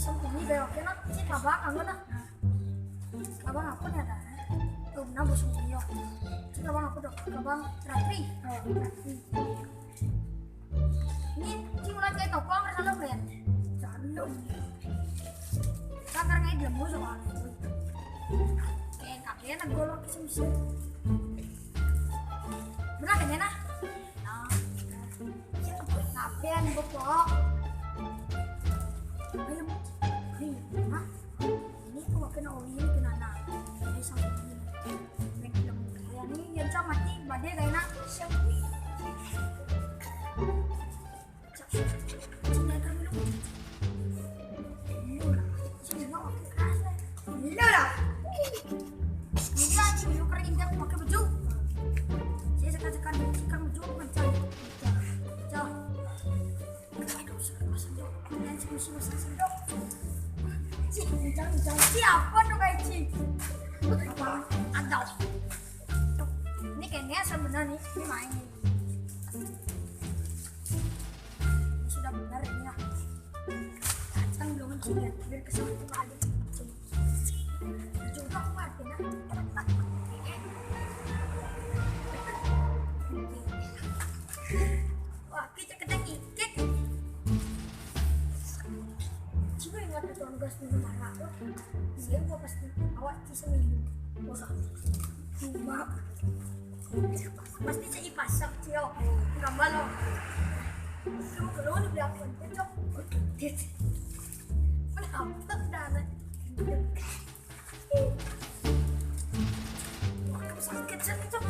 sembunyi kayak oke nak sih abang kangen lah abang apa nih ada tuh nah bos sembunyi sih abang apa dok abang Ratri ini sih mulai kayak toko nggak salah kan jangan sekarang ini dia mau soal kayak kakek nak golok kesim benar kan ya nah ngapain bopok ini tuh kena oli kena nak ini sampai ini kayak ini yang sama mati badai kayak nak siapa sini kami lu sini mau keras lu lah ini kan lu kering dia pakai baju saya sekarang baju macam siapa tuh kayak Ci? Apa? Ada. Ini kayaknya sebenarnya ini main. Ini sudah benar ini ya. Kacang belum mencium biar kesana tuh ada. Coba mati nah. Wah, kita ketemu ikik. Coba yang ada tuan gas di mana tuh? Siapa pasti awak bisa minum. Wah, cuma pasti saya pasang cio. Gambar lo. Kamu kalau di belakang cocok. Kenapa dana? Wah, kamu sakit sakit cok.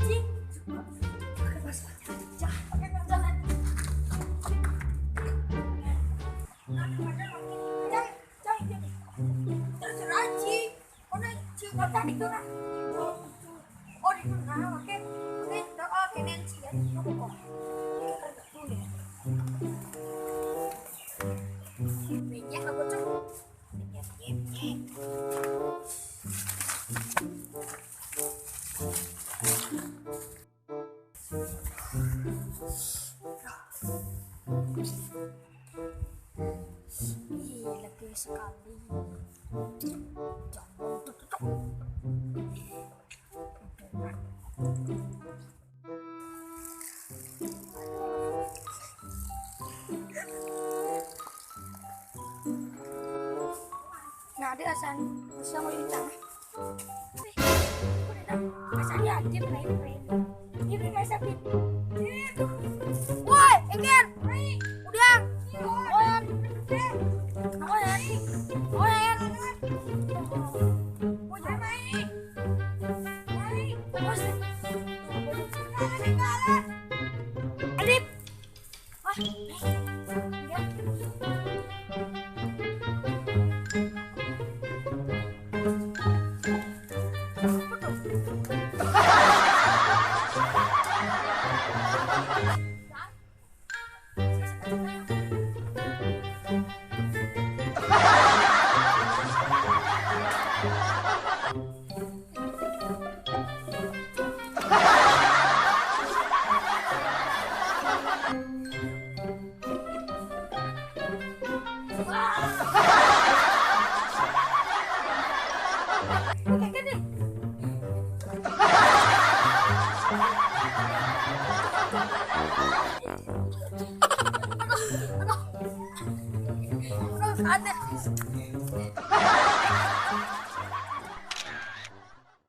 Jadi, tadi tuh kan oh di mana oke doa kenen sih ya kok minyak aku tuh minyak lega sekali jangan tutup nah ada asan mau ini tanah asalnya aja main ini masa pin woi enggan udah aneh